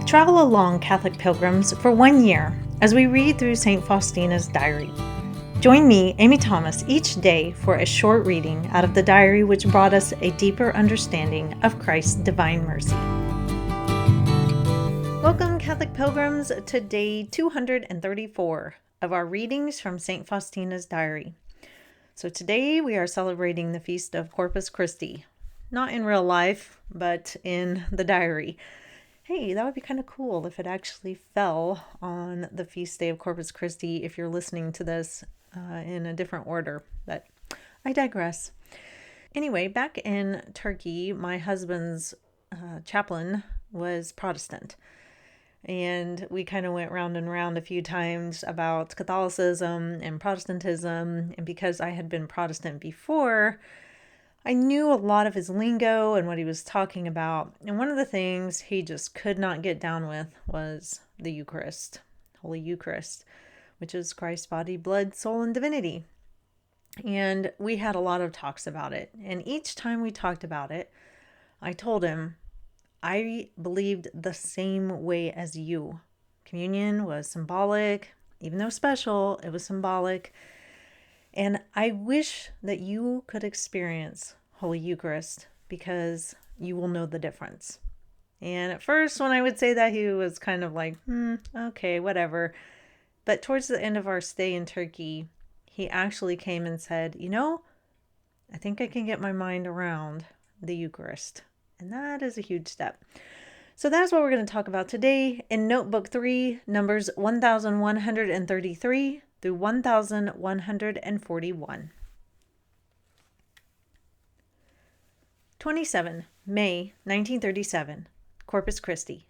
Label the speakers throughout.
Speaker 1: Travel along, Catholic pilgrims, for 1 year as we read through St. Faustina's diary. Join me, Amy Thomas, each day for a short reading out of the diary which brought us a deeper understanding of Christ's divine mercy. Welcome, Catholic pilgrims, to day 234 of our readings from St. Faustina's diary. So today we are celebrating the Feast of Corpus Christi. Not in real life, but in the diary. Hey, that would be kind of cool if it actually fell on the feast day of Corpus Christi if you're listening to this in a different order, but I digress. Anyway, back in Turkey, my husband's chaplain was Protestant, and we kind of went round and round a few times about Catholicism and Protestantism, and because I had been Protestant before, I knew a lot of his lingo and what he was talking about. And one of the things he just could not get down with was the Eucharist, Holy Eucharist, which is Christ's body, blood, soul, and divinity. And we had a lot of talks about it. And each time we talked about it, I told him I believed the same way as you. Communion was symbolic, even though special, it was symbolic. And I wish that you could experience Holy Eucharist because you will know the difference. And at first, when I would say that, he was kind of like, okay, whatever. But towards the end of our stay in Turkey, he actually came and said, I think I can get my mind around the Eucharist. And that is a huge step. So that's what we're going to talk about today in Notebook 3, numbers 1133 through 1141. 27 May 1937, Corpus Christi.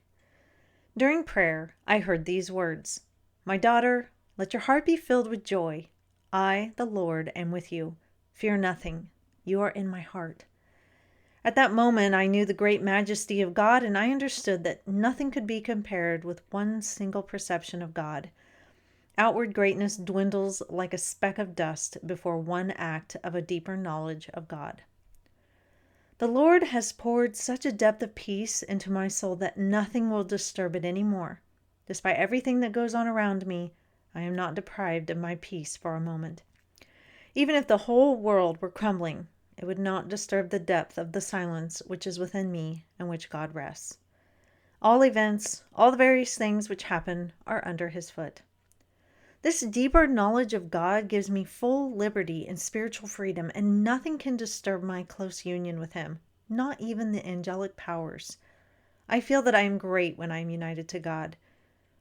Speaker 1: During prayer, I heard these words, "My daughter, let your heart be filled with joy. I, the Lord, am with you. Fear nothing. You are in my heart." At that moment, I knew the great majesty of God, and I understood that nothing could be compared with one single perception of God. Outward greatness dwindles like a speck of dust before one act of a deeper knowledge of God. The Lord has poured such a depth of peace into my soul that nothing will disturb it anymore. Despite everything that goes on around me, I am not deprived of my peace for a moment. Even if the whole world were crumbling, it would not disturb the depth of the silence which is within me and which God rests. All events, all the various things which happen, are under his foot. This deeper knowledge of God gives me full liberty and spiritual freedom, and nothing can disturb my close union with him, not even the angelic powers. I feel that I am great when I am united to God.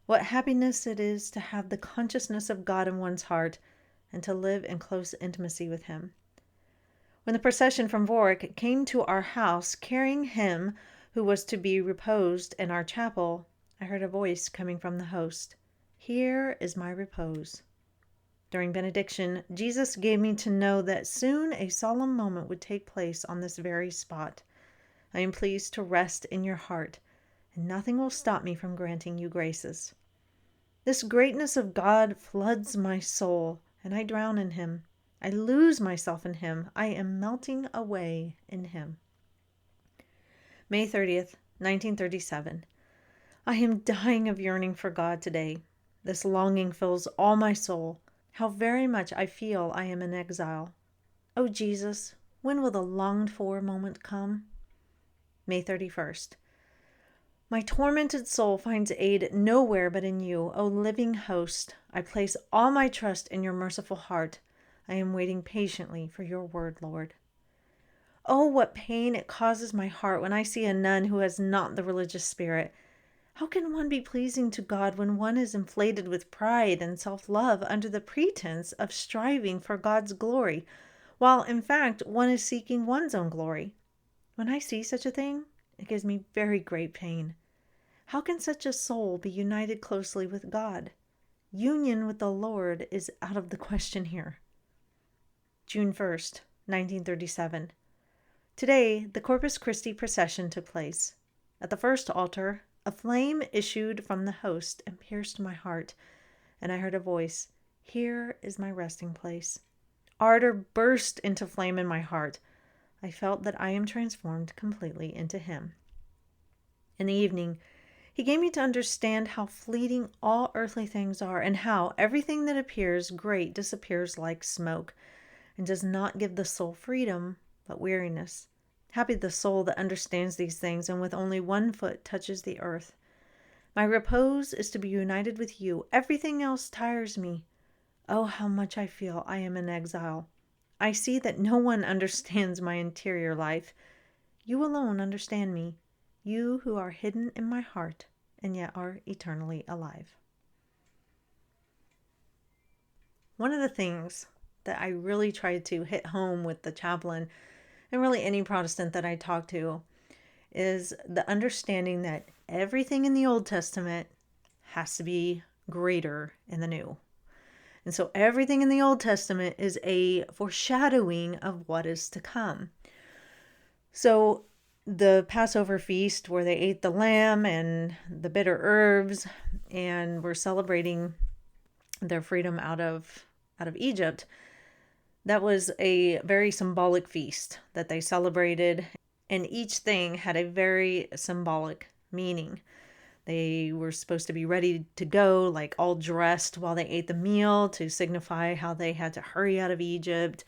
Speaker 1: What happiness it is to have the consciousness of God in one's heart and to live in close intimacy with him. When the procession from Warwick came to our house carrying him who was to be reposed in our chapel, I heard a voice coming from the host. "Here is my repose." During benediction, Jesus gave me to know that soon a solemn moment would take place on this very spot. I am pleased to rest in your heart, and nothing will stop me from granting you graces. This greatness of God floods my soul, and I drown in him. I lose myself in him. I am melting away in him. May 30th, 1937. I am dying of yearning for God today. This longing fills all my soul. How very much I feel I am in exile. Oh Jesus, when will the longed-for moment come? May 31st. My tormented soul finds aid nowhere but in you, O living host. I place all my trust in your merciful heart. I am waiting patiently for your word, Lord. Oh, what pain it causes my heart when I see a nun who has not the religious spirit. How can one be pleasing to God when one is inflated with pride and self-love under the pretense of striving for God's glory, while in fact one is seeking one's own glory? When I see such a thing, it gives me very great pain. How can such a soul be united closely with God? Union with the Lord is out of the question here. June 1st, 1937. Today, the Corpus Christi procession took place. At the first altar, a flame issued from the host and pierced my heart, and I heard a voice, "Here is my resting place." Ardor burst into flame in my heart. I felt that I am transformed completely into him. In the evening, He gave me to understand how fleeting all earthly things are, and how everything that appears great disappears like smoke, and does not give the soul freedom, but weariness. Happy the soul that understands these things, and with only one foot touches the earth. My repose is to be united with you. Everything else tires me. Oh, how much I feel I am in exile. I see that no one understands my interior life. You alone understand me, you who are hidden in my heart and yet are eternally alive. One of the things that I really tried to hit home with the chaplain, and really any Protestant that I talk to, is the understanding that everything in the Old Testament has to be greater in the New. And so everything in the Old Testament is a foreshadowing of what is to come. So the Passover feast, where they ate the lamb and the bitter herbs and were celebrating their freedom out of Egypt, that was a very symbolic feast that they celebrated, and each thing had a very symbolic meaning. They were supposed to be ready to go, like all dressed while they ate the meal, to signify how they had to hurry out of Egypt.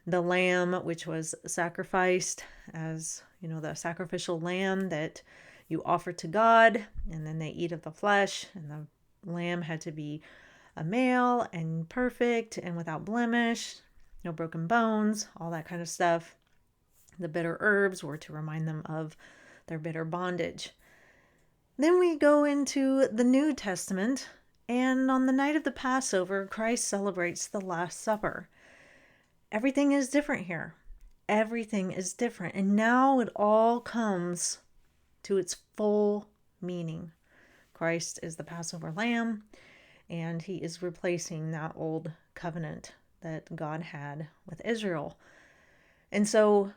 Speaker 1: The lamb, which was sacrificed as, the sacrificial lamb that you offer to God, and then they eat of the flesh, and the lamb had to be a male and perfect and without blemish, no broken bones, all that kind of stuff. The bitter herbs were to remind them of their bitter bondage. Then we go into the New Testament, and on the night of the Passover, Christ celebrates the Last Supper. Everything is different here. Everything is different. And now it all comes to its full meaning. Christ is the Passover lamb, and he is replacing that old covenant that God had with Israel. And so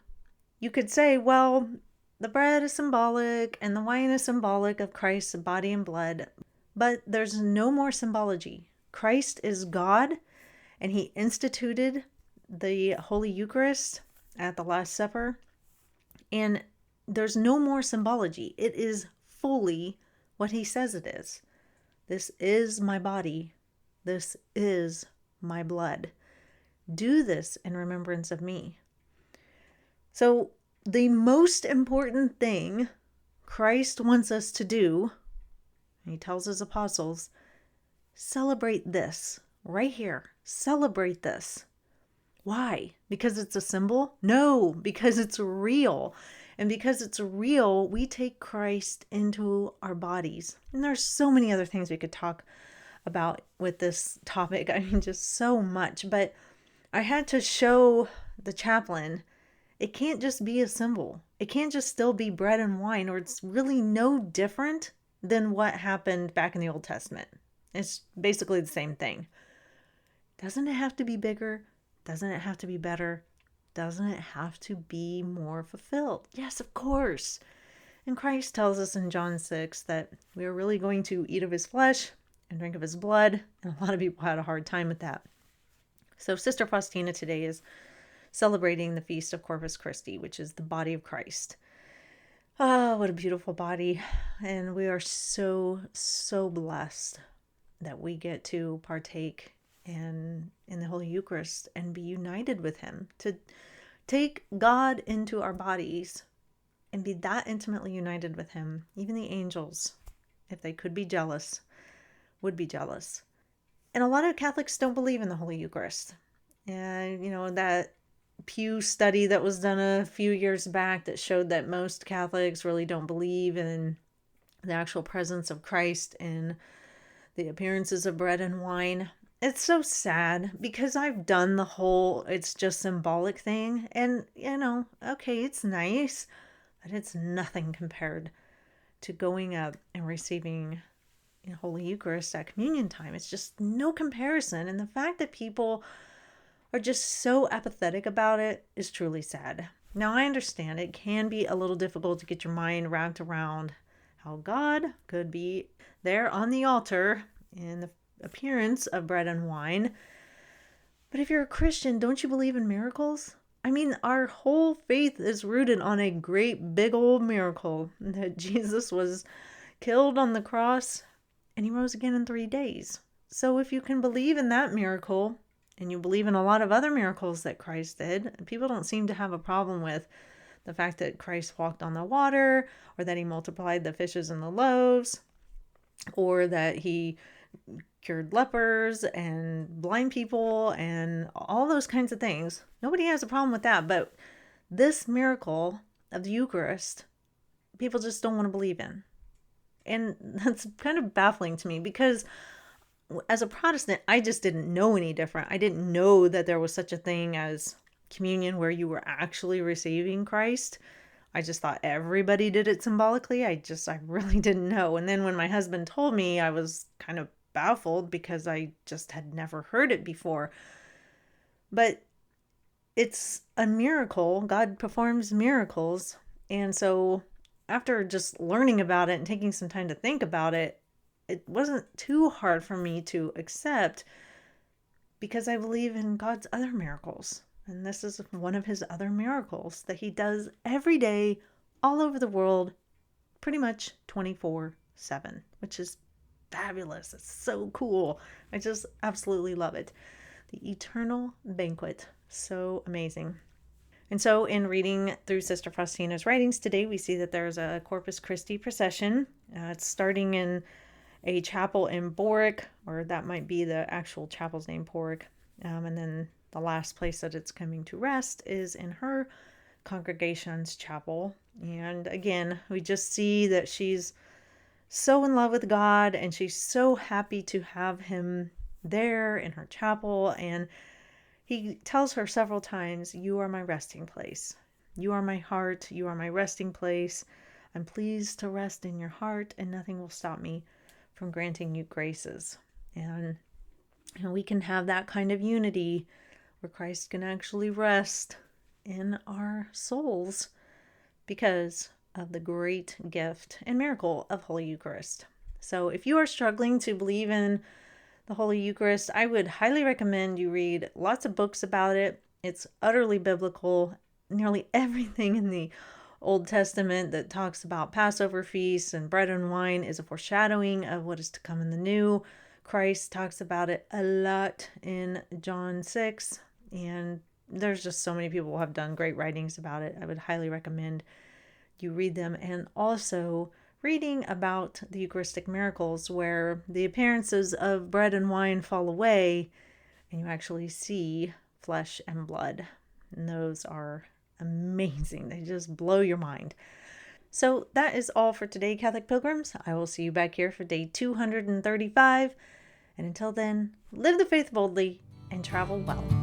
Speaker 1: you could say, well, the bread is symbolic and the wine is symbolic of Christ's body and blood, but there's no more symbology. Christ is God, and he instituted the Holy Eucharist at the Last Supper, and there's no more symbology. It is fully what he says it is. This is my body. This is my blood. Do this in remembrance of me. So the most important thing Christ wants us to do, he tells his apostles, celebrate this right here. Celebrate this. Why? Because it's a symbol? No, because it's real. And because it's real, we take Christ into our bodies. And there's so many other things we could talk about with this topic. I mean, just so much. But I had to show the chaplain, it can't just be a symbol. It can't just still be bread and wine, or it's really no different than what happened back in the Old Testament. It's basically the same thing. Doesn't it have to be bigger? Doesn't it have to be better? Doesn't it have to be more fulfilled? Yes, of course. And Christ tells us in John 6 that we are really going to eat of his flesh and drink of his blood. And a lot of people had a hard time with that. So Sister Faustina today is celebrating the Feast of Corpus Christi, which is the body of Christ. Oh, what a beautiful body. And we are so, so blessed that we get to partake in the Holy Eucharist and be united with him, to take God into our bodies and be that intimately united with him. Even the angels, if they could be jealous, would be jealous. And a lot of Catholics don't believe in the Holy Eucharist. And, that Pew study that was done a few years back that showed that most Catholics really don't believe in the actual presence of Christ in the appearances of bread and wine. It's so sad because I've done the whole it's just symbolic thing, and okay, it's nice, but it's nothing compared to going up and receiving Holy Eucharist at communion time. It's just no comparison. And the fact that people are just so apathetic about it is truly sad. Now, I understand it can be a little difficult to get your mind wrapped around how God could be there on the altar in the appearance of bread and wine. But if you're a Christian, don't you believe in miracles? I mean, our whole faith is rooted on a great big old miracle that Jesus was, killed on the cross, and he rose again in 3 days. So if you can believe in that miracle, and you believe in a lot of other miracles that Christ did, people don't seem to have a problem with the fact that Christ walked on the water, or that he multiplied the fishes and the loaves, or that he cured lepers and blind people and all those kinds of things. Nobody has a problem with that. But this miracle of the Eucharist, people just don't want to believe in. And that's kind of baffling to me, because as a Protestant, I just didn't know any different. I didn't know that there was such a thing as communion where you were actually receiving Christ. I just thought everybody did it symbolically. I really didn't know. And then when my husband told me, I was kind of baffled because I just had never heard it before. But it's a miracle. God performs miracles. And so after just learning about it and taking some time to think about it, it wasn't too hard for me to accept, because I believe in God's other miracles. And this is one of his other miracles that he does every day all over the world, pretty much 24/7, which is fabulous. It's so cool. I just absolutely love it. The eternal banquet. So amazing. And so in reading through Sister Faustina's writings today, we see that there's a Corpus Christi procession. It's starting in a chapel in Borwick, or that might be the actual chapel's name, Borwick. And then the last place that it's coming to rest is in her congregation's chapel. And again, we just see that she's so in love with God, and she's so happy to have him there in her chapel. And he tells her several times, "You are my resting place. You are my heart. You are my resting place. I'm pleased to rest in your heart, and nothing will stop me from granting you graces." And we can have that kind of unity where Christ can actually rest in our souls because of the great gift and miracle of Holy Eucharist. So if you are struggling to believe in the Holy Eucharist, I would highly recommend you read lots of books about it. It's utterly biblical. Nearly everything in the Old Testament that talks about Passover feasts and bread and wine is a foreshadowing of what is to come in the New. Christ talks about it a lot in John 6, and there's just so many people who have done great writings about it. I would highly recommend you read them. And also reading about the Eucharistic miracles, where the appearances of bread and wine fall away and you actually see flesh and blood. And those are amazing. They just blow your mind. So that is all for today, Catholic Pilgrims. I will see you back here for day 235. And until then, live the faith boldly and travel well.